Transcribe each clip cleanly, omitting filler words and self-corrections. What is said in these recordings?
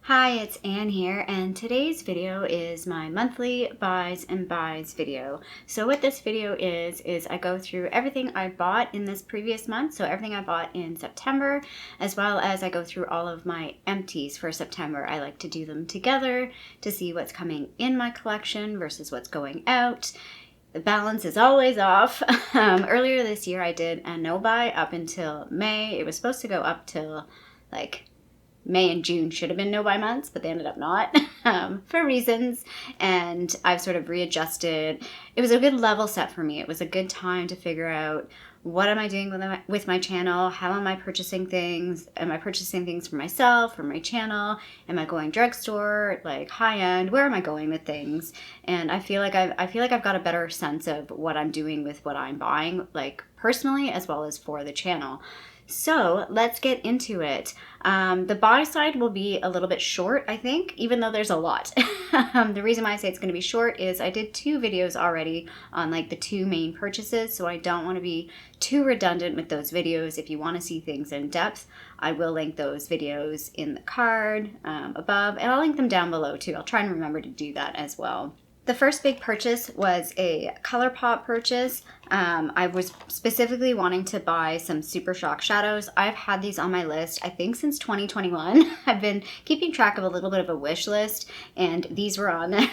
Hi, it's Anne here, and today's video is my monthly buys and buys video. So what this video is I go through everything I bought in this previous month, so everything I bought in September, as well as I go through all of my empties for September. I like to do them together to see what's coming in my collection versus what's going out. The balance is always off. Earlier this year I did a no buy up until May. It was supposed to go up till like May and June should have been no buy months, but they ended up not for reasons. And I've sort of readjusted. It was a good level set for me. It was a good time to figure out what am I doing with my channel? How am I purchasing things? Am I purchasing things for myself, for my channel? Am I going drugstore, like high end? Where am I going with things? And I feel like I've got a better sense of what I'm doing with what I'm buying, like personally as well as for the channel. So let's get into it. The buy side will be a little bit short, I think, even though there's a lot. The reason why I say it's going to be short is I did 2 videos already on like the 2 main purchases, so I don't want to be too redundant with those videos. If you want to see things in depth, I will link those videos in the card above, and I'll link them down below too. I'll try and remember to do that as well. The first big purchase was a Colourpop purchase. I was specifically wanting to buy some Super Shock shadows. I've had these on my list, I think, since 2021. I've been keeping track of a little bit of a wish list, and these were on there.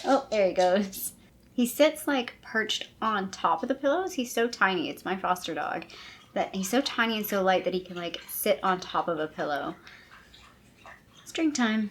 Oh, there he goes. He sits like perched on top of the pillows. He's so tiny. It's my foster dog. That he's so tiny and so light that he can like sit on top of a pillow. It's drink time.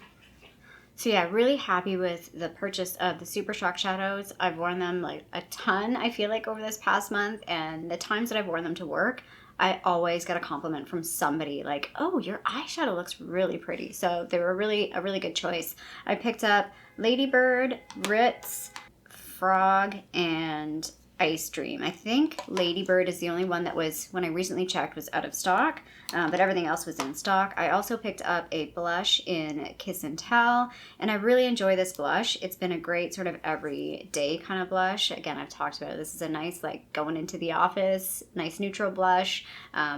So yeah, really happy with the purchase of the Super Shock shadows. I've worn them like a ton, I feel like, over this past month, and the times that I've worn them to work, I always get a compliment from somebody like, oh, your eyeshadow looks really pretty. So they were a really good choice. I picked up Ladybird, Ritz, Frog, and Ice Dream. I think Ladybird is the only one that was, when I recently checked, was out of stock, but everything else was in stock. I also picked up a blush in Kiss and Tell, and I really enjoy this blush. It's been a great sort of everyday kind of blush. Again, I've talked about it. This is a nice, like, going into the office, nice neutral blush.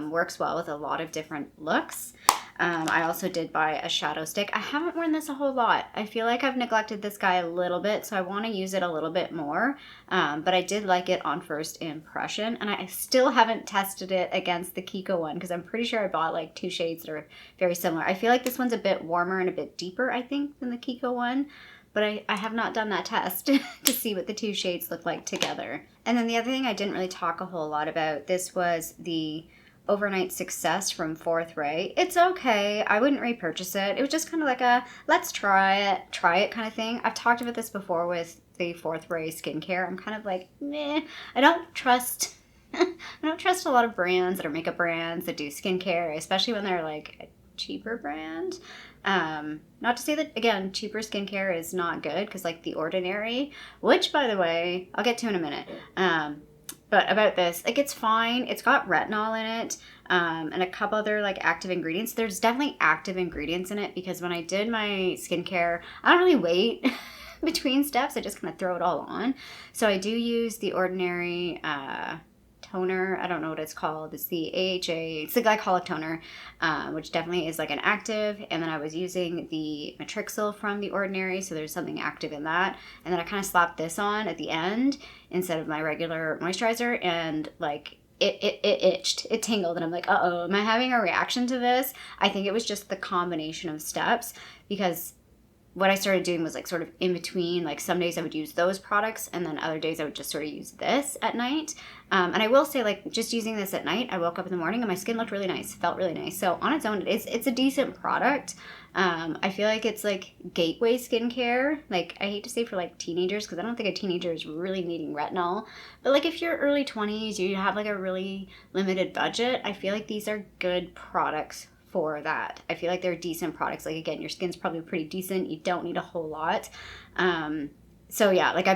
Works well with a lot of different looks. I also did buy a shadow stick. I haven't worn this a whole lot. I feel like I've neglected this guy a little bit, so I want to use it a little bit more. But I did like it on first impression, and I still haven't tested it against the Kiko one because I'm pretty sure I bought like 2 shades that are very similar. I feel like this one's a bit warmer and a bit deeper, I think, than the Kiko one. But I have not done that test to see what the 2 shades look like together. And then the other thing I didn't really talk a whole lot about, this was the Overnight Success from Fourth Ray. It's okay. I wouldn't repurchase it. It was just kind of like a let's try it kind of thing. I've talked about this before with the Fourth Ray skincare. I'm kind of like, meh. I don't trust a lot of brands that are makeup brands that do skincare, especially when they're like a cheaper brand. Not to say that, again, cheaper skincare is not good, because like The Ordinary, which, by the way, I'll get to in a minute. But about this, like, it's fine. It's got retinol in it, and a couple other like active ingredients. There's definitely active ingredients in it, because when I did my skincare, I don't really wait between steps. I just kind of throw it all on. So I do use The Ordinary toner. I don't know what it's called. It's the AHA. It's the glycolic toner, which definitely is like an active. And then I was using the Matrixyl from The Ordinary, so there's something active in that. And then I kind of slapped this on at the end instead of my regular moisturizer, and like it itched, it tingled, and I'm like, uh-oh, am I having a reaction to this? I think it was just the combination of steps, because what I started doing was like sort of in between, like some days I would use those products, and then other days I would just sort of use this at night. And I will say, like, just using this at night, I woke up in the morning and my skin looked really nice, felt really nice. So on its own, it's a decent product. I feel like it's like gateway skincare. Like, I hate to say for like teenagers, because I don't think a teenager is really needing retinol. But like if you're early 20s, you have like a really limited budget, I feel like these are good products for that. I feel like they're decent products. Like, again, your skin's probably pretty decent. You don't need a whole lot. So yeah, like I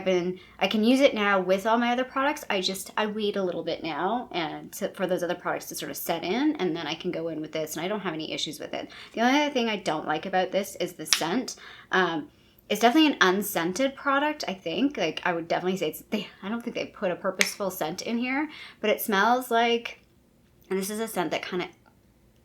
can use it now with all my other products. I wait a little bit now and for those other products to sort of set in, and then I can go in with this, and I don't have any issues with it. The only other thing I don't like about this is the scent. It's definitely an unscented product, I think. Like, I would definitely say I don't think they put a purposeful scent in here, but it smells like, and this is a scent that kind of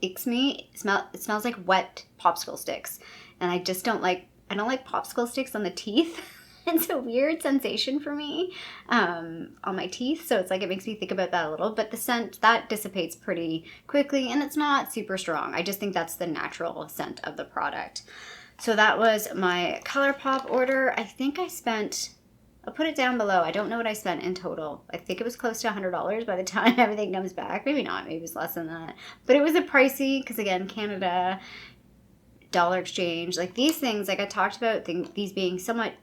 icks me. It smells like wet popsicle sticks. And I just don't like popsicle sticks on the teeth. It's a weird sensation for me on my teeth. So it's like it makes me think about that a little. But the scent, that dissipates pretty quickly. And it's not super strong. I just think that's the natural scent of the product. So that was my Colourpop order. I think I spent... I'll put it down below. I don't know what I spent in total. I think it was close to $100 by the time everything comes back. Maybe not. Maybe it was less than that. But it was a pricey, because again, Canada, dollar exchange. Like these things, like I talked about these being somewhat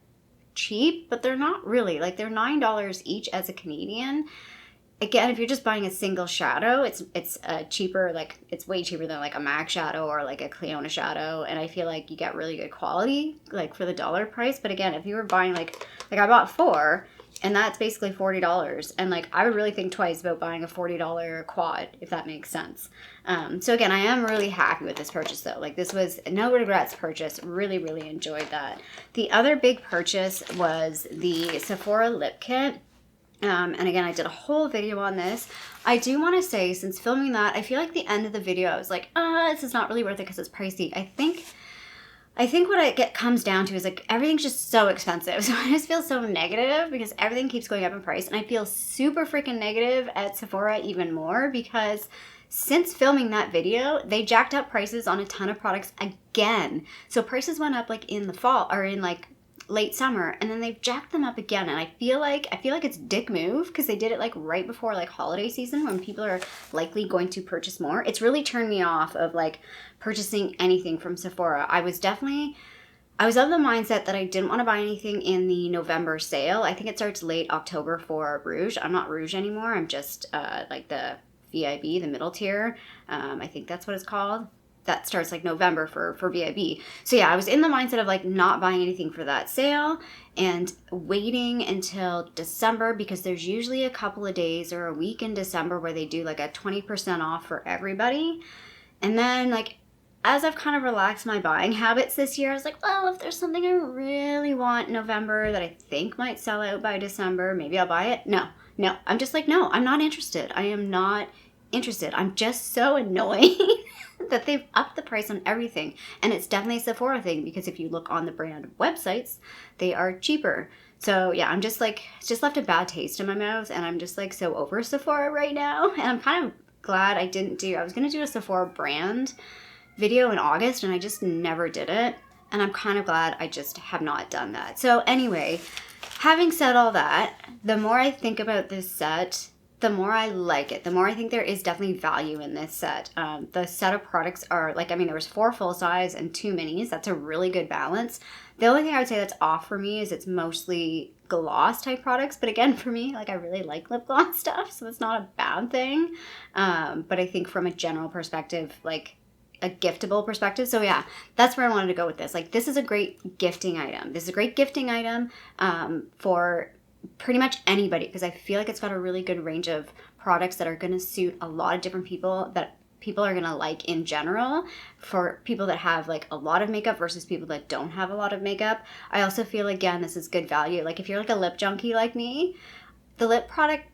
cheap, but they're not really. Like they're $9 each as a Canadian. Again, if you're just buying a single shadow, it's cheaper. Like it's way cheaper than like a MAC shadow or like a Clionadh shadow, and I feel like you get really good quality like for the dollar price. But again, if you were buying like I bought 4, and that's basically $40, and like I would really think twice about buying a $40 quad, if that makes sense. So again, I am really happy with this purchase though. Like this was no regrets purchase. Really, really enjoyed that. The other big purchase was the Sephora lip kit. And again, I did a whole video on this. I do want to say, since filming that, I feel like the end of the video, I was like, this is not really worth it because it's pricey. I think what it comes down to is like everything's just so expensive. So I just feel so negative because everything keeps going up in price. And I feel super freaking negative at Sephora even more because since filming that video, they jacked up prices on a ton of products again. So prices went up like in the fall or in like late summer, and then they've jacked them up again, and I feel like it's dick move because they did it like right before like holiday season when people are likely going to purchase more. It's really turned me off of like purchasing anything from Sephora. I was of the mindset that I didn't want to buy anything in the November sale. I think it starts late October for Rouge. I'm not Rouge anymore. I'm just like the VIB, the middle tier. I think that's what it's called. That starts like November for VIB. So yeah, I was in the mindset of like not buying anything for that sale and waiting until December because there's usually a couple of days or a week in December where they do like a 20% off for everybody. And then like as I've kind of relaxed my buying habits this year, I was like, well, if there's something I really want in November that I think might sell out by December, maybe I'll buy it. No, I'm just like, no, I'm not interested. I am not interested. I'm just so annoying that they've upped the price on everything. And it's definitely a Sephora thing because if you look on the brand websites, they are cheaper. So yeah, I'm just like, it's just left a bad taste in my mouth and I'm just like so over Sephora right now. And I'm kind of glad I was going to do a Sephora brand video in August and I just never did it. And I'm kind of glad I just have not done that. So anyway, having said all that, the more I think about this set, the more I like it, the more I think there is definitely value in this set. The set of products are like, there was 4 full size and 2 minis. That's a really good balance. The only thing I would say that's off for me is it's mostly gloss type products. But again, for me, like I really like lip gloss stuff, so it's not a bad thing. But I think from a general perspective, like a giftable perspective. So yeah, that's where I wanted to go with this. Like this is a great gifting item. This is a great gifting item for pretty much anybody because I feel like it's got a really good range of products that are going to suit a lot of different people that people are going to like in general. For people that have like a lot of makeup versus people that don't have a lot of makeup, I also feel again this is good value. Like if you're like a lip junkie like me, the lip product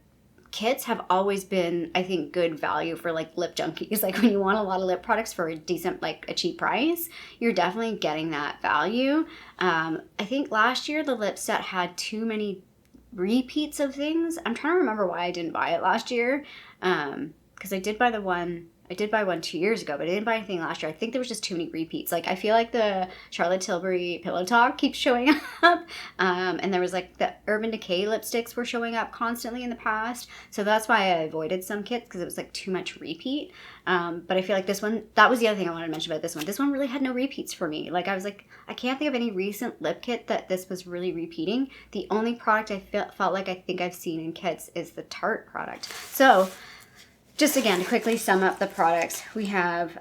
kits have always been, I think, good value for like lip junkies. Like when you want a lot of lip products for a decent, like a cheap price, you're definitely getting that value. I think last year the lip set had too many repeats of things. I'm trying to remember why I didn't buy it last year. Because I did buy one 2 years ago, but I didn't buy anything last year. I think there was just too many repeats. Like I feel like the Charlotte Tilbury Pillow Talk keeps showing up. And there was like the Urban Decay lipsticks were showing up constantly in the past. So that's why I avoided some kits because it was like too much repeat. But I feel like this one, that was the other thing I wanted to mention about this one. This one really had no repeats for me. Like I was like, I can't think of any recent lip kit that this was really repeating. The only product I felt like I think I've seen in kits is the Tarte product. So just again, to quickly sum up the products, we have,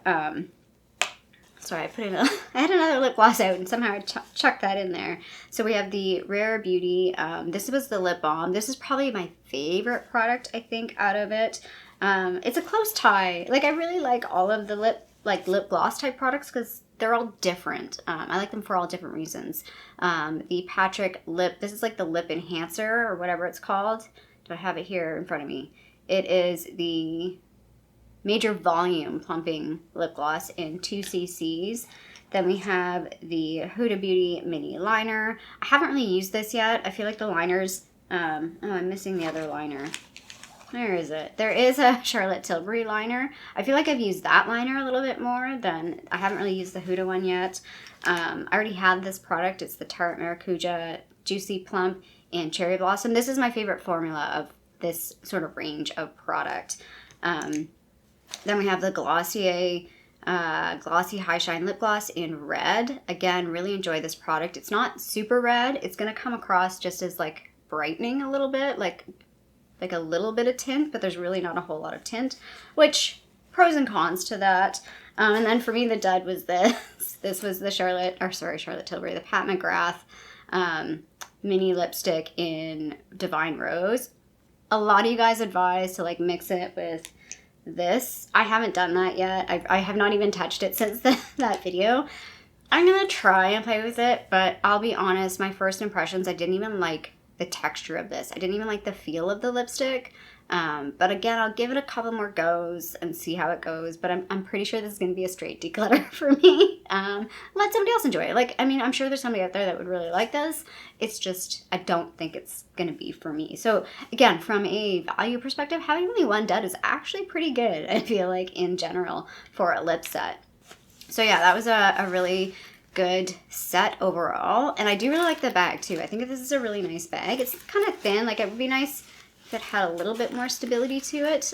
sorry, I had another lip gloss out and somehow I chucked that in there. So we have the Rare Beauty, this was the lip balm. This is probably my favorite product, I think, out of it. It's a close tie. Like I really like all of the lip gloss type products because they're all different. I like them for all different reasons. The Patrick lip, this is like the lip enhancer or whatever it's called. Do I have it here in front of me? It is the major volume plumping lip gloss in 2ccs. Then we have the Huda Beauty mini liner. I haven't really used this yet. I feel like the liners, oh, I'm missing the other liner. Where is it? There is a Charlotte Tilbury liner. I feel like I've used that liner a little bit more than, I haven't really used the Huda one yet. I already had this product. It's the Tarte Maracuja Juicy Plump and Cherry Blossom. This is my favorite formula of this sort of range of product. Then we have the Glossier Glossy High Shine Lip Gloss in red. Again, really enjoy this product. It's not super red. It's going to come across just as like brightening a little bit, like a little bit of tint, but there's really not a whole lot of tint, which pros and cons to that. And then for me, the dud was this. This was the Charlotte Tilbury, the Pat McGrath mini lipstick in Divine Rose. A lot of you guys advise to like mix it with this. I haven't done that yet. I have not even touched it since that video. I'm gonna try and play with it, but I'll be honest, my first impressions, I didn't even like the texture of this. I didn't even like the feel of the lipstick. But again, I'll give it a couple more goes and see how it goes. But I'm pretty sure this is going to be a straight declutter for me. Let somebody else enjoy it. Like, I mean, I'm sure there's somebody out there that would really like this. It's just, I don't think it's going to be for me. So again, from a value perspective, having only one dud is actually pretty good, I feel like, in general for a lip set. So yeah, that was a really good set overall. And I do really like the bag too. I think this is a really nice bag. It's kind of thin. Like, it would be nice if it had a little bit more stability to it,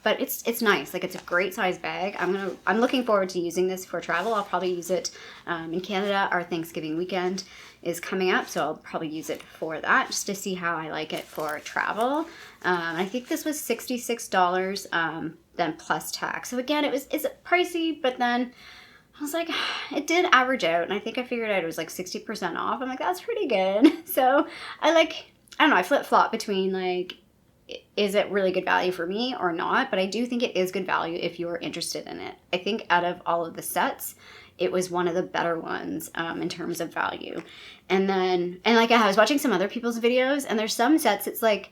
but it's nice. Like, it's a great size bag. I'm looking forward to using this for travel. I'll probably use it in Canada. Our Thanksgiving weekend is coming up, so I'll probably use it for that, just to see how I like it for travel. I think this was $66, then plus tax. So again, it's pricey, but then I was like, it did average out, and I think I figured out it was like 60% off. I'm like, that's pretty good. So I don't know, I flip-flop between like, is it really good value for me or not? But I do think it is good value if you're interested in it. I think out of all of the sets, it was one of the better ones in terms of value. And like, I was watching some other people's videos, and there's some sets, it's like,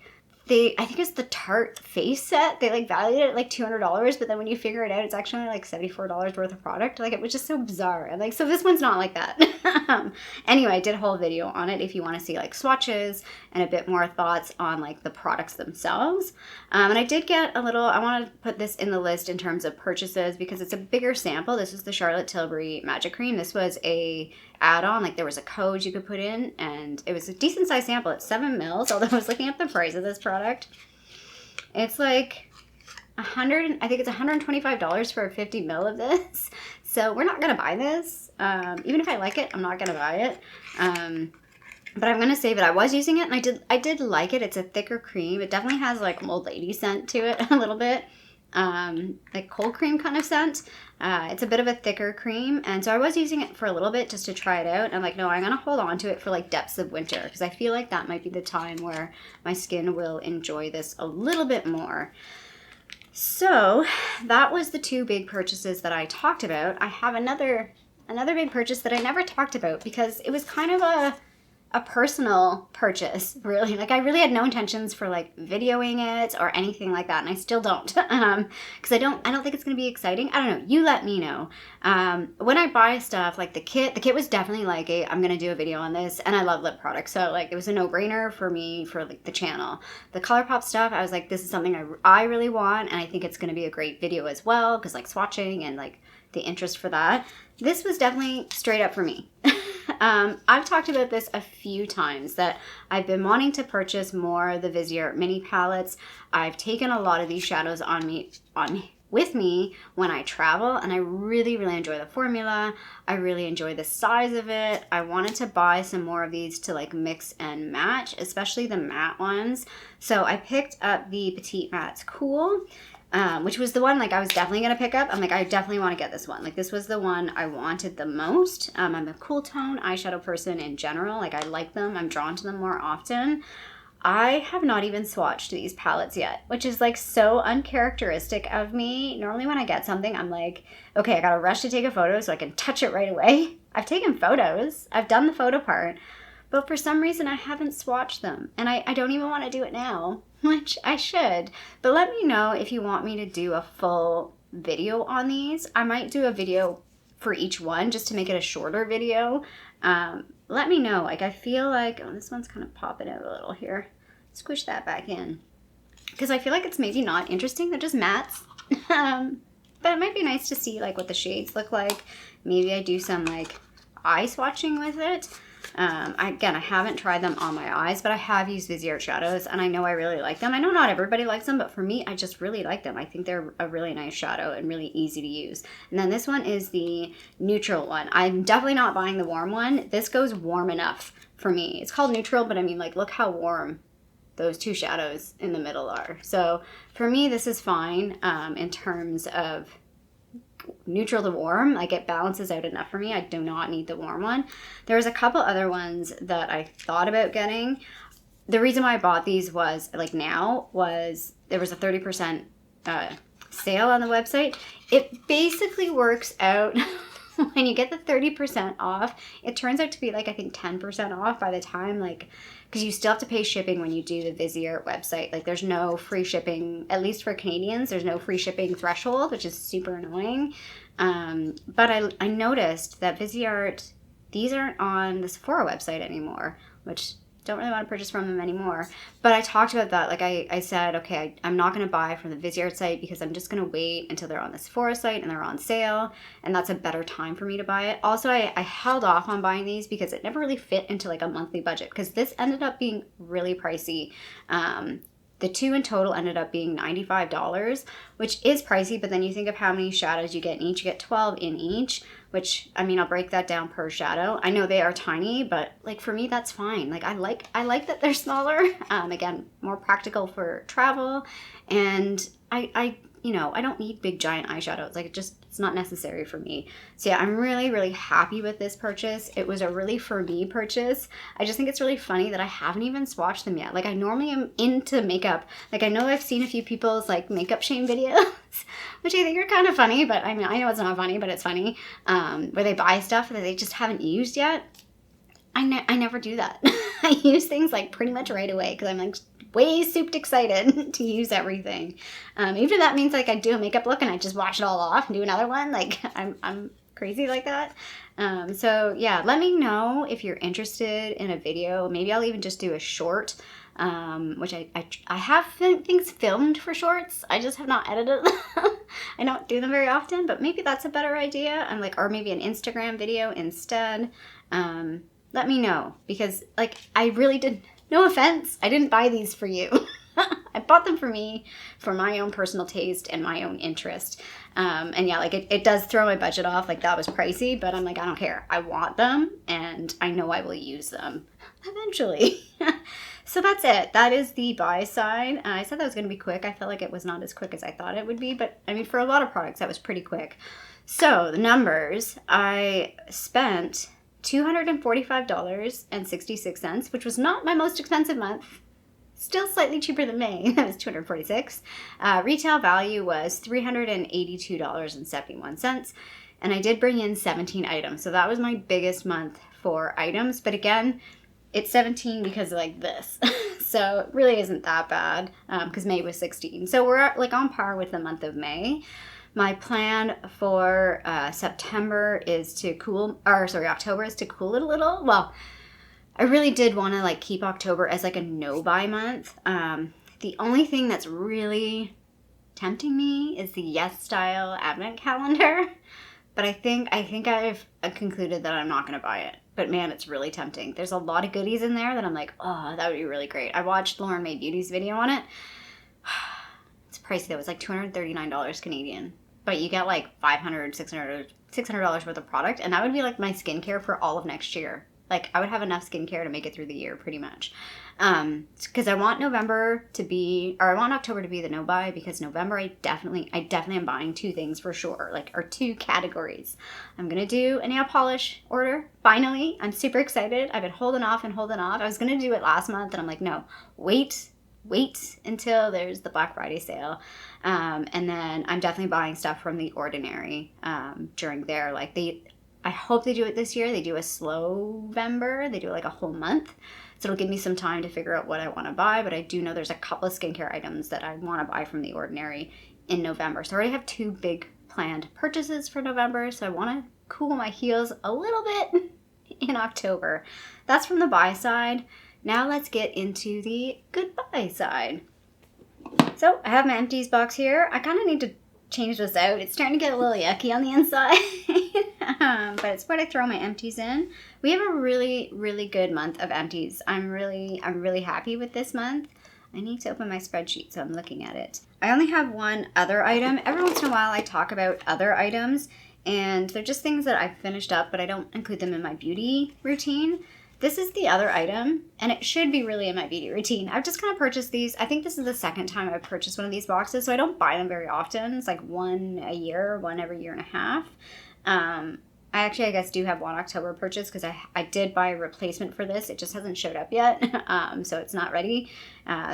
I think it's the Tarte face set. They like valued it at like $200, but then when you figure it out, it's actually like $74 worth of product. Like, it was just so bizarre. And like, so this one's not like that. Anyway, I did a whole video on it if you want to see like swatches and a bit more thoughts on like the products themselves. And I did get I want to put this in the list in terms of purchases because it's a bigger sample. This is the Charlotte Tilbury Magic Cream. This was a add-on, like there was a code you could put in, and it was a decent size sample. It's 7 mils, although I was looking up the price of this product. It's like I think it's $125 for a 50 mil of this. So we're not gonna buy this. Even if I like it, I'm not gonna buy it. But I'm gonna save it. I was using it, and I did like it. It's a thicker cream. It definitely has like old lady scent to it a little bit. Like cold cream kind of scent. It's a bit of a thicker cream, and so I was using it for a little bit just to try it out, and I'm like, no, I'm gonna hold on to it for like depths of winter, because I feel like that might be the time where my skin will enjoy this a little bit more. So that was the 2 big purchases that I talked about. I have another big purchase that I never talked about because it was kind of a personal purchase, really. Like, I really had no intentions for like videoing it or anything like that, and I still don't, because I don't think it's gonna be exciting. I don't know, you let me know. When I buy stuff, like the kit was definitely like I'm gonna do a video on this, and I love lip products, so like it was a no-brainer for me for like the channel. The Colourpop stuff, I was like, this is something I really want, and I think it's gonna be a great video as well, because like swatching and like the interest for that. This was definitely straight up for me. I've talked about this a few times, that I've been wanting to purchase more of the Viseart mini palettes. I've taken a lot of these shadows with me when I travel, and I really, really enjoy the formula. I really enjoy the size of it. I wanted to buy some more of these to like mix and match, especially the matte ones. So I picked up the Petite Matte's Cool, which was the one like I was definitely going to pick up. I'm like, I definitely want to get this one. Like, this was the one I wanted the most. I'm a cool tone eyeshadow person in general. Like, I like them. I'm drawn to them more often. I have not even swatched these palettes yet, which is like so uncharacteristic of me. Normally when I get something, I'm like, okay, I gotta rush to take a photo so I can touch it right away. I've taken photos. I've done the photo part. but for some reason I haven't swatched them, and I don't even want to do it now, which I should. But let me know if you want me to do a full video on these. I might do a video for each one just to make it a shorter video. Let me know. Like, I feel like, oh, this one's kind of popping out a little here. Squish that back in. Because I feel like it's maybe not interesting. They're just mattes. But it might be nice to see like what the shades look like. Maybe I do some like eye swatching with it. Again, I haven't tried them on my eyes, but I have used Viseart shadows, and I know I really like them. I know not everybody likes them, but for me, I just really like them. I think they're a really nice shadow and really easy to use. And then this one is the neutral one. I'm definitely not buying the warm one. This goes warm enough for me. It's called neutral, but I mean, like, look how warm those two shadows in the middle are. So for me, this is fine in terms of neutral to warm. Like, it balances out enough for me. I do not need the warm one. There was a couple other ones that I thought about getting. The reason why I bought these was, like, now was there was a 30% sale on the website. It basically works out when you get the 30% off, it turns out to be like, I think 10% off by the time, like, because you still have to pay shipping when you do the Viseart website. Like, there's no free shipping, at least for Canadians, there's no free shipping threshold, which is super annoying. But I noticed that Viseart, these aren't on the Sephora website anymore, which don't really want to purchase from them anymore. But I talked about that. Like, I said, okay, I'm not going to buy from the Viseart site because I'm just going to wait until they're on the Sephora site and they're on sale, and that's a better time for me to buy it. Also, I held off on buying these because it never really fit into like a monthly budget, because this ended up being really pricey. The two in total ended up being $95, which is pricey, but then you think of how many shadows you get in each. You get 12 in each, which, I mean, I'll break that down per shadow. I know they are tiny, but like, for me, that's fine. Like, I like that they're smaller. Again, more practical for travel. And I you know, I don't need big giant eyeshadows. Like, it's not necessary for me. So yeah, I'm really, really happy with this purchase. It was a really for me purchase. I just think it's really funny that I haven't even swatched them yet. Like, I normally am into makeup. Like, I know I've seen a few people's like makeup shame videos, which I think are kind of funny, but I mean, I know it's not funny, but it's funny, where they buy stuff that they just haven't used yet. I never do that. I use things like pretty much right away because I'm like way souped excited to use everything. Even if that means like I do a makeup look and I just wash it all off and do another one. Like, I'm crazy like that. So yeah, let me know if you're interested in a video. Maybe I'll even just do a short, which I have things filmed for shorts. I just have not edited them. I don't do them very often, but maybe that's a better idea. And like, or maybe an Instagram video instead. Let me know, because like, I really did, no offense, I didn't buy these for you. I bought them for me, for my own personal taste and my own interest. And yeah, like it does throw my budget off. Like, that was pricey, but I'm like, I don't care. I want them and I know I will use them eventually. So that's it. That is the buy side. I said that was going to be quick. I felt like it was not as quick as I thought it would be, but I mean, for a lot of products, that was pretty quick. So the numbers, I spent $245.66, which was not my most expensive month. Still slightly cheaper than May. That was $246. Retail value was $382.71. And I did bring in 17 items. So that was my biggest month for items. But again, it's 17 because of like this. So it really isn't that bad, because May was 16. So we're like on par with the month of May. My plan for October is to cool it a little. Well, I really did want to like keep October as like a no-buy month. The only thing that's really tempting me is the Yes Style advent calendar. But I think I've concluded that I'm not going to buy it. But man, it's really tempting. There's a lot of goodies in there that I'm like, oh, that would be really great. I watched Lauren May Beauty's video on it. It's pricey though. It's like $239 Canadian. But you get like $500, $600 worth of product. And that would be like my skincare for all of next year. Like, I would have enough skincare to make it through the year pretty much. Because I want October to be the no buy, because November I definitely am buying two things for sure, like, or two categories. I'm gonna do a nail polish order. Finally, I'm super excited. I've been holding off. I was gonna do it last month and I'm like, no, wait until there's the Black Friday sale. And then I'm definitely buying stuff from The Ordinary during their, like, I hope they do it this year. They do a slow November. They do like a whole month. So it'll give me some time to figure out what I want to buy. But I do know there's a couple of skincare items that I want to buy from The Ordinary in November. So I already have 2 big planned purchases for November. So I want to cool my heels a little bit in October. That's from the buy side. Now let's get into the goodbye side. So I have my Empties box here. I kind of need to change this out. It's starting to get a little yucky on the inside. But it's what I throw my Empties in. We have a really, really good month of Empties. I'm really happy with this month. I need to open my spreadsheet so I'm looking at it. I only have one other item. Every once in a while I talk about other items, and they're just things that I've finished up, but I don't include them in my beauty routine. This is the other item, and it should be really in my beauty routine. I've just kind of purchased these. I think this is the second time I've purchased one of these boxes, so I don't buy them very often. It's like one a year, one every year and a half. I guess, do have one October purchase because I did buy a replacement for this. It just hasn't showed up yet, so it's not ready.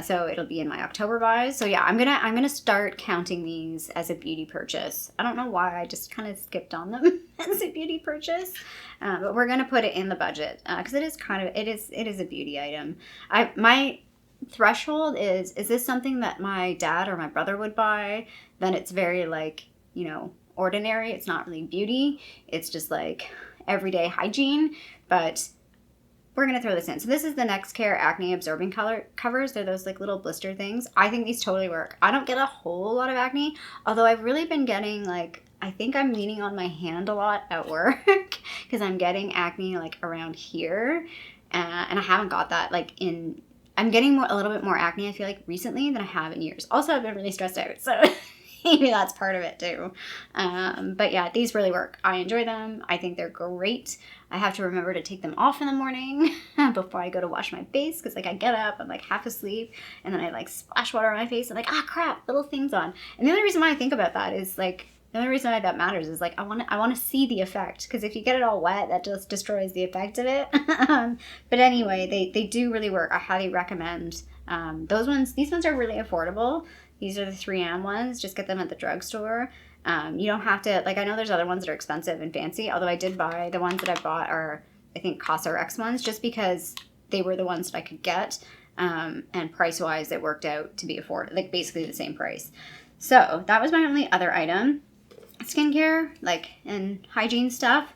So it'll be in my October buys. So yeah, I'm gonna start counting these as a beauty purchase. I don't know why I just kind of skipped on them as a beauty purchase, but we're gonna put it in the budget because it is a beauty item. My threshold is this something that my dad or my brother would buy? Then it's very like, ordinary. It's not really beauty. It's just like everyday hygiene, but we're going to throw this in. So this is the Nextcare Acne Absorbing Color Covers. They're those like little blister things. I think these totally work. I don't get a whole lot of acne, although I've really been getting like, I think I'm leaning on my hand a lot at work because I'm getting acne like around here. And I haven't got that I'm getting a little bit more acne, I feel like, recently than I have in years. Also, I've been really stressed out, so maybe that's part of it too. But yeah, these really work. I enjoy them. I think they're great. I have to remember to take them off in the morning before I go to wash my face because I get up, I'm half asleep, and then I splash water on my face and crap, little things on. And the only reason why I think about that is the only reason why that matters is I want to see the effect, because if you get it all wet, that just destroys the effect of it. But anyway, they do really work. I highly recommend those ones. These ones are really affordable. These are the 3M ones. Just get them at the drugstore. You don't have to, I know there's other ones that are expensive and fancy, although I did buy, the ones that I bought are, I think, CosRX ones, just because they were the ones that I could get. And price-wise, it worked out to be affordable, basically the same price. So that was my only other item. Skincare, and hygiene stuff.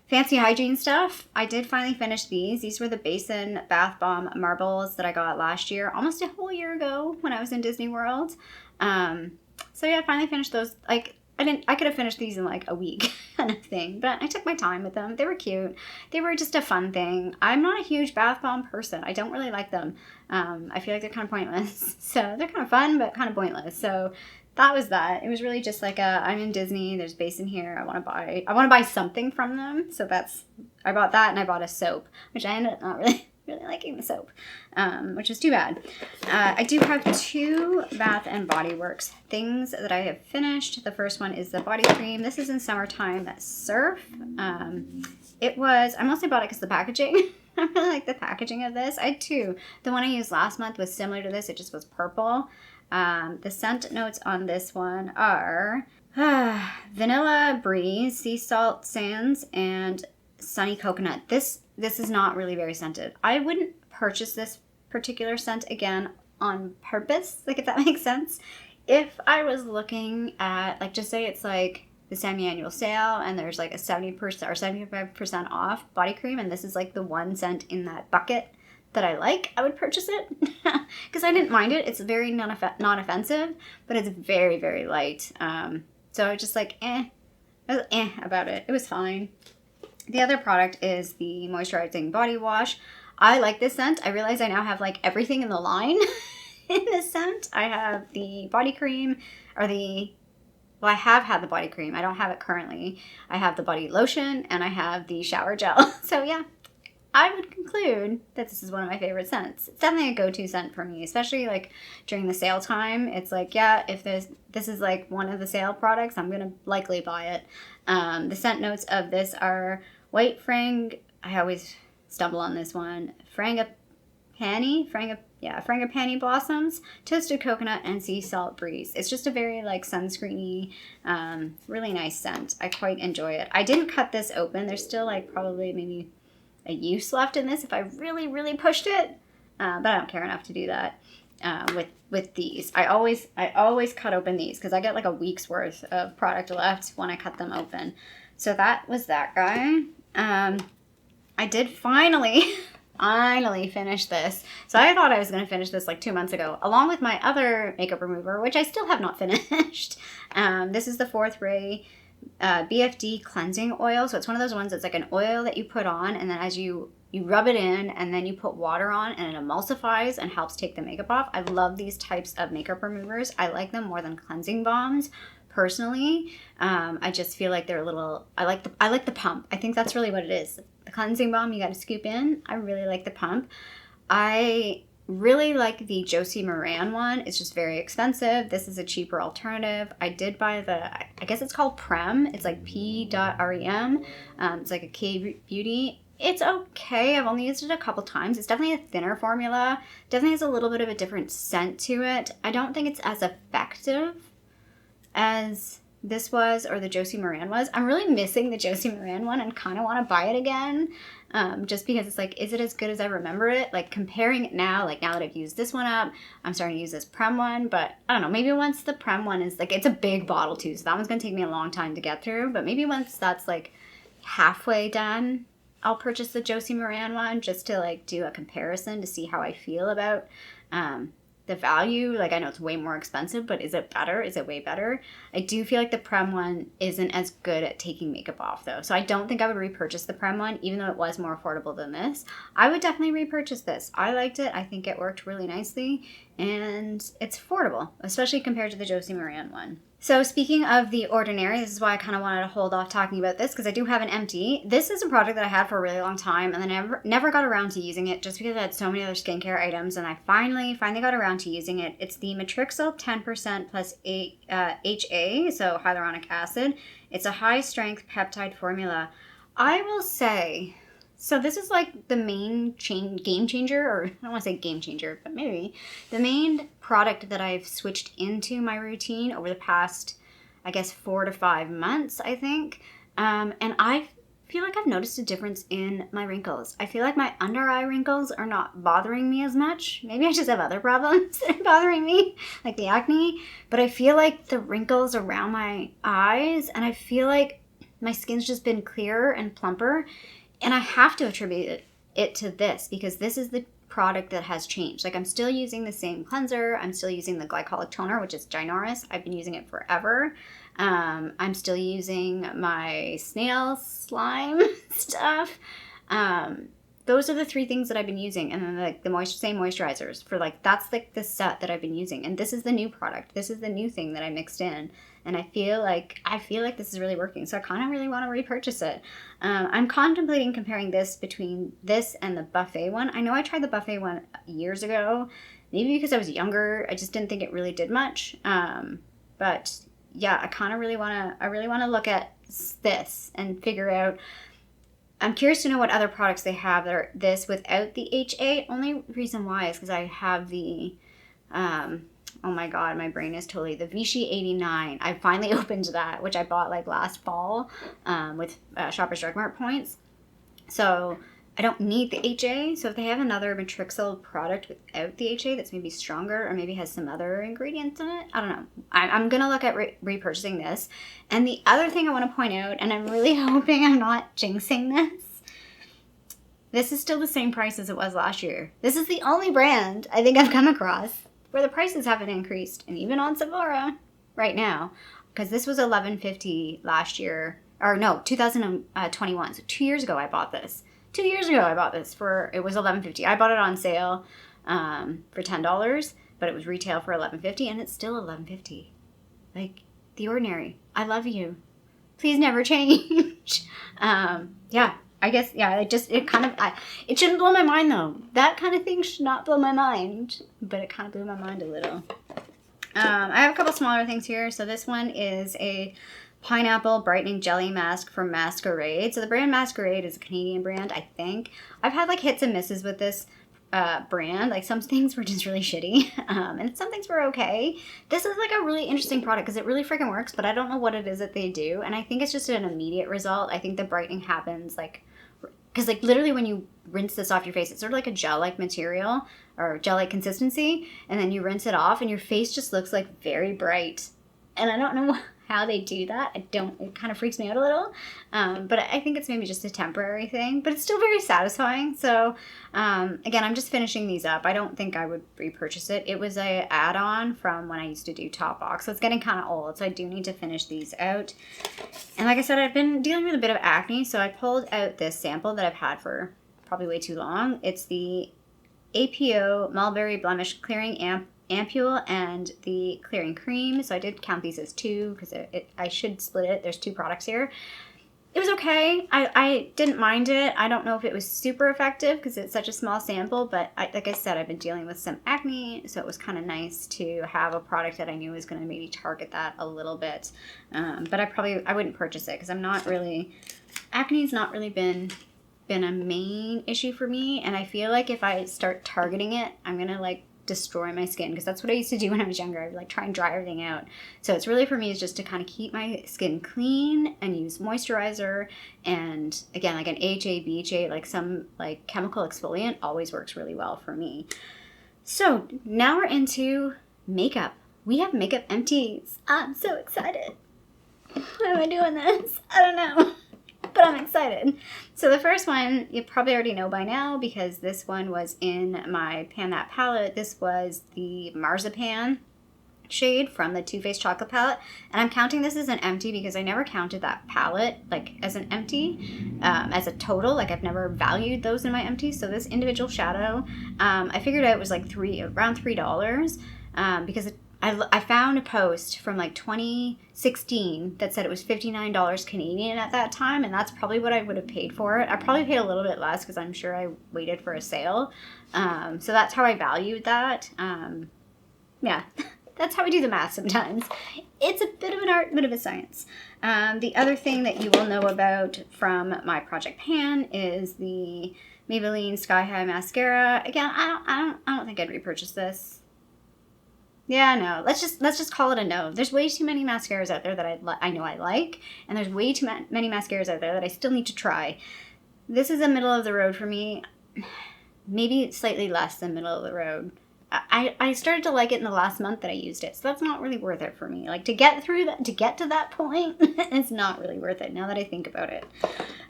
Fancy hygiene stuff. I did finally finish these. These were the Basin Bath Bomb Marbles that I got last year, almost a whole year ago when I was in Disney World. So yeah, I finally finished those. I could have finished these in a week kind of thing, but I took my time with them. They were cute. They were just a fun thing. I'm not a huge bath bomb person. I don't really like them. I feel like they're kind of pointless. So they're kind of fun, but kind of pointless. So that was that. It was really just I'm in Disney. There's Basin here. I want to buy something from them. So I bought that, and I bought a soap, which I ended up not really liking the soap, which is too bad. I do have 2 Bath and Body Works things that I have finished. The first one is the body cream. This is in summertime. That's Surf. I mostly bought it because the packaging. I really like the packaging of this. I had 2. The one I used last month was similar to this. It just was purple. The scent notes on this one are Vanilla Breeze, Sea Salt Sands, and Sunny Coconut. This is not really very scented. I wouldn't purchase this particular scent again on purpose, if that makes sense. If I was looking at, just say it's the semi-annual sale and there's a 70% or 75% off body cream, and this is the one scent in that bucket that I I would purchase it because I didn't mind it. It's very non-offensive, but it's very, very light. So I was just I was about it. It was fine. The other product is the moisturizing body wash. I like this scent. I realize I now have everything in the line in this scent. I have the body cream, I have had the body cream. I don't have it currently. I have the body lotion, and I have the shower gel. So yeah, I would conclude that this is one of my favorite scents. It's definitely a go-to scent for me, especially during the sale time. It's if this is one of the sale products, I'm gonna likely buy it. The scent notes of this are white I always stumble on this one. Frangipani, Yeah, Frangipani Blossoms, Toasted Coconut, and Sea Salt Breeze. It's just a very like sunscreeny, really nice scent. I quite enjoy it. I didn't cut this open. There's still like probably maybe a use left in this if I really, really pushed it. But I don't care enough to do that with these. I always cut open these because I get like a week's worth of product left when I cut them open. So that was that guy. I did finally finish this. So I thought I was going to finish this like 2 months ago, along with my other makeup remover, which I still have not finished. This is the Fourth Ray BFD cleansing oil. So it's one of those ones that's like an oil that you put on, and then as you rub it in, and then you put water on, and it emulsifies and helps take the makeup off. I love these types of makeup removers. I like them more than cleansing balms. Personally, I just feel like they're a little, I like the pump. I think that's really what it is. The cleansing balm, you got to scoop in. I really like the pump. I really like the Josie Maran one. It's just very expensive. This is a cheaper alternative. I did buy the, I guess it's called Prem. It's like P.REM. It's like a K Beauty. It's okay. I've only used it a couple times. It's definitely a thinner formula. Definitely has a little bit of a different scent to it. I don't think it's as effective as this was or the Josie Maran was. I'm really missing the Josie Maran one and kind of want to buy it again, just because it's like, is it as good as I remember it? Like comparing it now, like now that I've used this one up, I'm starting to use this Prem one, but I don't know, maybe once the Prem one is like, it's a big bottle too, so that one's going to take me a long time to get through, but maybe once that's like halfway done, I'll purchase the Josie Maran one just to like do a comparison to see how I feel about the value. Like I know it's way more expensive, but is it better? Is it way better? I do feel like the Prem one isn't as good at taking makeup off though. So I don't think I would repurchase the Prem one, even though it was more affordable than this. I would definitely repurchase this. I liked it. I think it worked really nicely and it's affordable, especially compared to the Josie Maran one. So speaking of The Ordinary, this is why I kind of wanted to hold off talking about this because I do have an Empty. This is a product that I had for a really long time and then I never got around to using it just because I had so many other skincare items and I finally got around to using it. It's the Matrixyl 10% plus HA, so hyaluronic acid. It's a high strength peptide formula. I will say, so this is like the main game changer, or I don't want to say game changer, but maybe the main product that I've switched into my routine over the past, I guess, 4 to 5 months, I think. And I feel like I've noticed a difference in my wrinkles. I feel like my under eye wrinkles are not bothering me as much. Maybe I just have other problems that are bothering me, like the acne. But I feel like the wrinkles around my eyes, and I feel like my skin's just been clearer and plumper. And I have to attribute it to this because this is the product that has changed. Like I'm still using the same cleanser. I'm still using the glycolic toner, which is ginormous. I've been using it forever. I'm still using my snail slime stuff. Those are the 3 things that I've been using. And then like the same moisturizers for like, that's like the set that I've been using. And this is the new product. This is the new thing that I mixed in. And I feel like this is really working. So I kind of really want to repurchase it. I'm contemplating comparing this between this and the Buffet one. I know I tried the Buffet one years ago. Maybe because I was younger. I just didn't think it really did much. But yeah, I really want to look at this and figure out. I'm curious to know what other products they have that are this without the HA. Only reason why is because I have the, oh my god, my brain is totally, the Vichy 89. I finally opened that, which I bought like last fall with Shoppers Drug Mart points. So I don't need the HA. So if they have another Matrixyl product without the HA that's maybe stronger or maybe has some other ingredients in it, I don't know. I'm going to look at repurchasing this. And the other thing I want to point out, and I'm really hoping I'm not jinxing this is still the same price as it was last year. This is the only brand I think I've come across where the prices haven't increased, and even on Sephora right now, because this was $11.50 last year, or no, 2021. So 2 years ago I bought this. 2 years ago I bought this it was $11.50. I bought it on sale for $10, but it was retail for $11.50, and it's still $11.50. Like The Ordinary, I love you. Please never change. Yeah. I guess, yeah, it shouldn't blow my mind though. That kind of thing should not blow my mind, but it kind of blew my mind a little. I have a couple smaller things here. So this one is a pineapple brightening jelly mask from Masquerade. So the brand Masquerade is a Canadian brand, I think. I've had like hits and misses with this brand. Like some things were just really shitty, and some things were okay. This is like a really interesting product because it really freaking works, but I don't know what it is that they do, and I think it's just an immediate result. I think the brightening happens like, because like literally when you rinse this off your face, it's sort of like a gel-like material or gel-like consistency, and then you rinse it off and your face just looks like very bright. And I don't know how they do that. It kind of freaks me out a little. But I think it's maybe just a temporary thing, but it's still very satisfying. So, again, I'm just finishing these up. I don't think I would repurchase it. It was a add-on from when I used to do Top Box. So it's getting kind of old. So I do need to finish these out. And like I said, I've been dealing with a bit of acne. So I pulled out this sample that I've had for probably way too long. It's the APO Mulberry Blemish Clearing Ampule and the clearing cream. So I did count these as 2 because I should split it. There's 2 products here. It was okay. I didn't mind it. I don't know if it was super effective because it's such a small sample, but like I said, I've been dealing with some acne, so it was kind of nice to have a product that I knew was going to maybe target that a little bit. But I wouldn't purchase it because acne's not really been a main issue for me, and I feel like if I start targeting it, I'm going to like destroy my skin, because that's what I used to do when I was younger. I would like try and dry everything out. So it's really for me is just to kind of keep my skin clean and use moisturizer, and again like an AHA, BHA, like some like chemical exfoliant always works really well for me. So now we're into makeup. We have makeup empties. I'm so excited. Why am I doing this? I don't know. But I'm excited. So the first one, you probably already know by now because this one was in my Pan That palette. This was the Marzipan shade from the Too Faced Chocolate palette. And I'm counting this as an empty because I never counted that palette like as an empty, as a total. Like I've never valued those in my empties. So this individual shadow, I figured out was like around $3 because I found a post from like 2016 that said it was $59 Canadian at that time, and that's probably what I would have paid for it. I probably paid a little bit less because I'm sure I waited for a sale. So that's how I valued that. Yeah, that's how we do the math sometimes. It's a bit of an art, bit of a science. The other thing that you will know about from my Project Pan is the Maybelline Sky High Mascara. Again, I don't think I'd repurchase this. Yeah, no. Let's just call it a no. There's way too many mascaras out there that I know I like, and there's way too many mascaras out there that I still need to try. This is a middle of the road for me. Maybe slightly less than middle of the road. I started to like it in the last month that I used it, so that's not really worth it for me. Like to get to that point, it's not really worth it now that I think about it.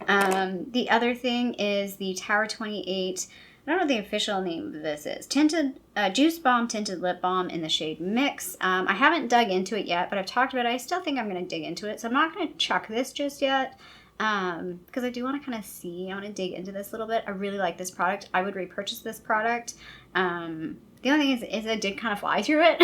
The other thing is the Tower 28. I don't know what the official name of this is. Juice Bomb Tinted Lip Balm in the shade Mix. I haven't dug into it yet, but I've talked about it. I still think I'm going to dig into it, so I'm not going to chuck this just yet because I do want to kind of see. I want to dig into this a little bit. I really like this product. I would repurchase this product. The only thing is I did kind of fly through it,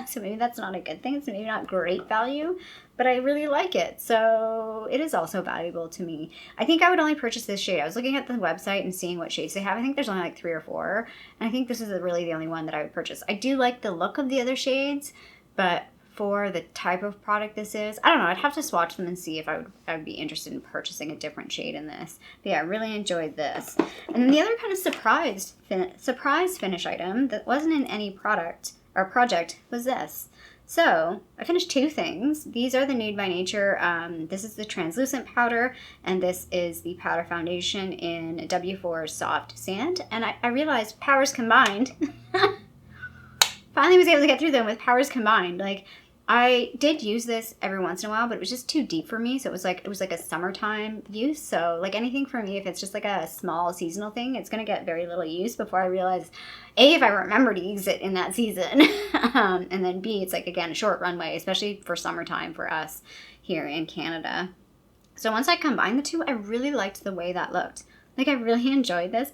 so maybe that's not a good thing. It's maybe not great value, but I really like it, so it is also valuable to me. I think I would only purchase this shade. I was looking at the website and seeing what shades they have. I think there's only like 3 or 4, and I think this is really the only one that I would purchase. I do like the look of the other shades, but for the type of product this is, I don't know. I'd have to swatch them and see if I would be interested in purchasing a different shade in this. But yeah, I really enjoyed this. And then the other kind of surprise finish item that wasn't in any product or project was this. So I finished 2 things. These are the Nude by Nature. This is the translucent powder, and this is the powder foundation in W4 Soft Sand. And I realized powers combined. Finally was able to get through them with powers combined. Like, I did use this every once in a while, but it was just too deep for me. So it was like a summertime use. So like anything for me, if it's just like a small seasonal thing, it's going to get very little use before I realize, A, if I remember to use it in that season. And then B, it's like, again, a short runway, especially for summertime for us here in Canada. So once I combined the two, I really liked the way that looked. Like I really enjoyed this.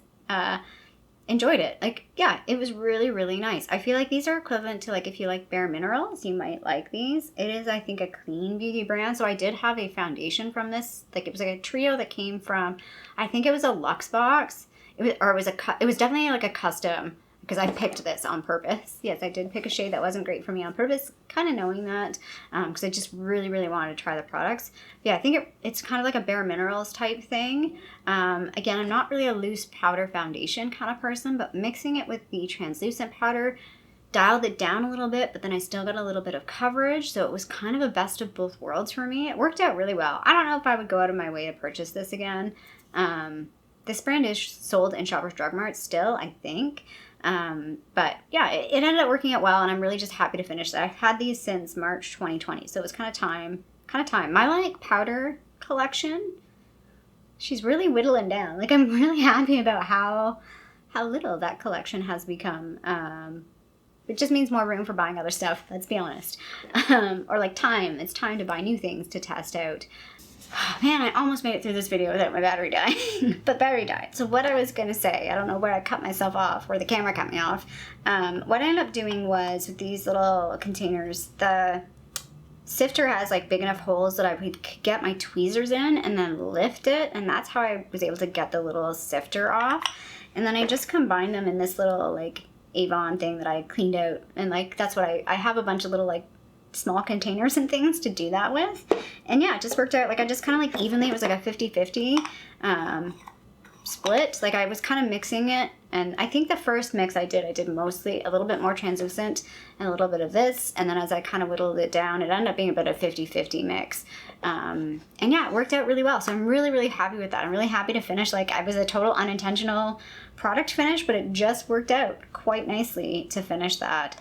Enjoyed it. Like, yeah, it was really, really nice. I feel like these are equivalent to, like, if you like Bare Minerals, you might like these. It is, I think, a clean beauty brand. So I did have a foundation from this. Like, it was like a trio that came from, I think it was a Luxe box. It was definitely like a custom because I picked this on purpose. Yes, I did pick a shade that wasn't great for me on purpose, kind of knowing that, because I just really, really wanted to try the products. Yeah, I think it's kind of like a Bare Minerals type thing. Again, I'm not really a loose powder foundation kind of person, but mixing it with the translucent powder dialed it down a little bit, but then I still got a little bit of coverage, so it was kind of a best of both worlds for me. It worked out really well. I don't know if I would go out of my way to purchase this again. This brand is sold in Shoppers Drug Mart still, I think. But yeah, it ended up working out well, and I'm really just happy to finish that. I've had these since March 2020, so it was kind of time. My like powder collection, she's really whittling down. Like, I'm really happy about how little that collection has become. It just means more room for buying other stuff, let's be honest. Or like time. It's time to buy new things to test out. Man, I almost made it through this video without my battery dying. But battery died. So what I was going to say, I don't know where I cut myself off, where the camera cut me off. What I ended up doing was, with these little containers, the sifter has like big enough holes that I could get my tweezers in and then lift it. And that's how I was able to get the little sifter off. And then I just combined them in this little like Avon thing that I cleaned out, and like that's what I have a bunch of little like small containers and things to do that with. And yeah, it just worked out. Like, I just kind of like evenly, it was like a 50-50 split. Like, I was kind of mixing it, and I think the first mix I did mostly a little bit more translucent and a little bit of this, and then as I kind of whittled it down, it ended up being about a 50-50 mix. And yeah, it worked out really well, so I'm really, really happy with that. I'm really happy to finish. Like, I was a total unintentional product finish, but it just worked out quite nicely to finish that.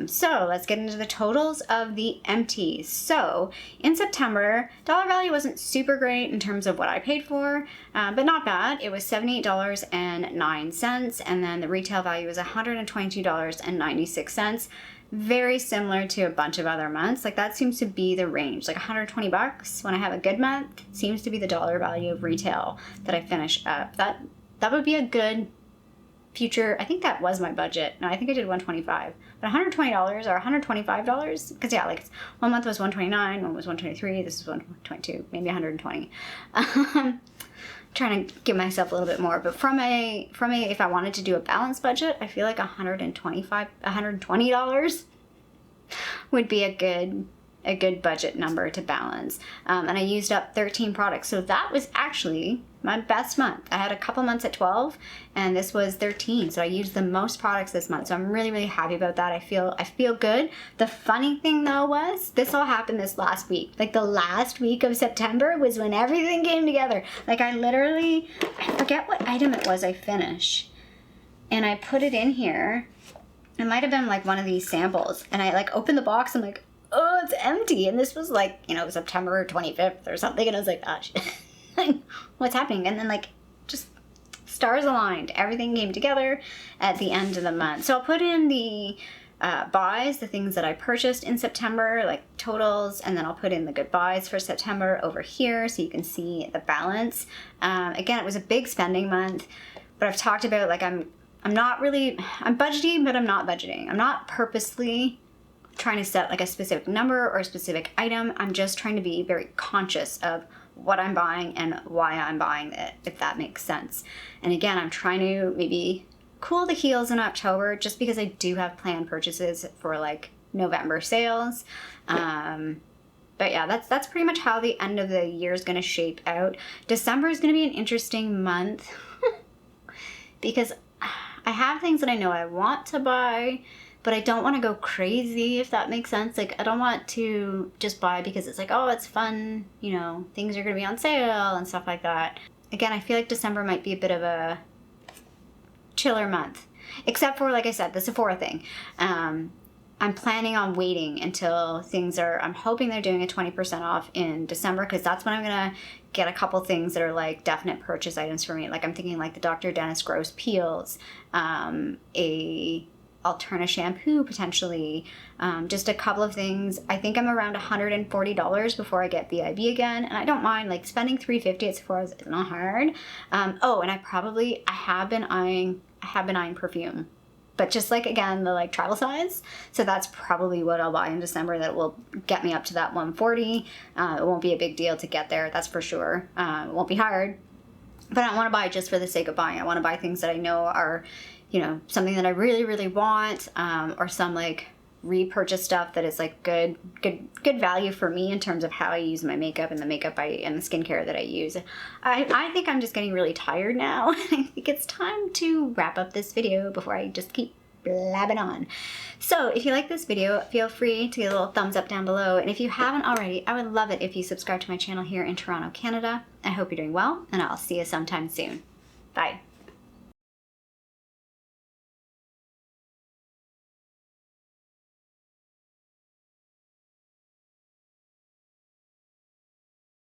So let's get into the totals of the Empties. So in September, dollar value wasn't super great in terms of what I paid for, but not bad. It was $78.09, and then the retail value was $122.96. Very similar to a bunch of other months. Like, that seems to be the range. Like $120 when I have a good month seems to be the dollar value of retail that I finish up. That would be a good future. I think that was my budget. No, I think I did $125, but $120 or $125, because yeah, like one month was $129, one was $123, this is $122, maybe $120. Trying to give myself a little bit more, but from a if I wanted to do a balanced budget, I feel like $120 would be a good budget number to balance. And I used up 13 products, so that was actually my best month. I had a couple months at 12, and this was 13, so I used the most products this month, so I'm really, really happy about that. I feel good. The funny thing though was, this all happened this last week. Like, the last week of September was when everything came together. Like, I forget what item it was I finished, and I put it in here. It might have been like one of these samples, and I like opened the box, I'm like, oh, it's empty. And this was like, September 25th or something, and I was like, oh shit. What's happening? And then like just stars aligned, everything came together at the end of the month. So I'll put in the buys, the things that I purchased in September, like totals, and then I'll put in the good buys for September over here so you can see the balance. Again, it was a big spending month, but I've talked about, like, I'm budgeting, but I'm not budgeting. I'm not purposely trying to set like a specific number or a specific item. I'm just trying to be very conscious of what I'm buying and why I'm buying it, if that makes sense. And again, I'm trying to maybe cool the heels in October, just because I do have planned purchases for like November sales. But yeah, that's pretty much how the end of the year is going to shape out. December is going to be an interesting month because I have things that I know I want to buy, but I don't want to go crazy, if that makes sense. Like, I don't want to just buy because it's like, oh, it's fun, things are going to be on sale and stuff like that. Again, I feel like December might be a bit of a chiller month, except for, like I said, the Sephora thing. I'm planning on waiting until I'm hoping they're doing a 20% off in December, because that's when I'm going to get a couple things that are like definite purchase items for me. Like, I'm thinking like the Dr. Dennis Gross peels, a Alterna shampoo potentially, just a couple of things. I think I'm around $140 before I get BIB again, and I don't mind like spending $350 at Sephora. It's not hard. And I have been eyeing perfume, but just like, again, the like travel size. So that's probably what I'll buy in December. That will get me up to that 140. It won't be a big deal to get there, that's for sure. It won't be hard, but I don't want to buy just for the sake of buying. I want to buy things that I know are you know, something that I really, really want, or some like repurchase stuff that is like good value for me in terms of how I use my makeup and the makeup and the skincare that I use. I think I'm just getting really tired now. I think it's time to wrap up this video before I just keep blabbing on. So if you like this video, feel free to give a little thumbs up down below. And if you haven't already, I would love it if you subscribe to my channel here in Toronto, Canada. I hope you're doing well, and I'll see you sometime soon. Bye.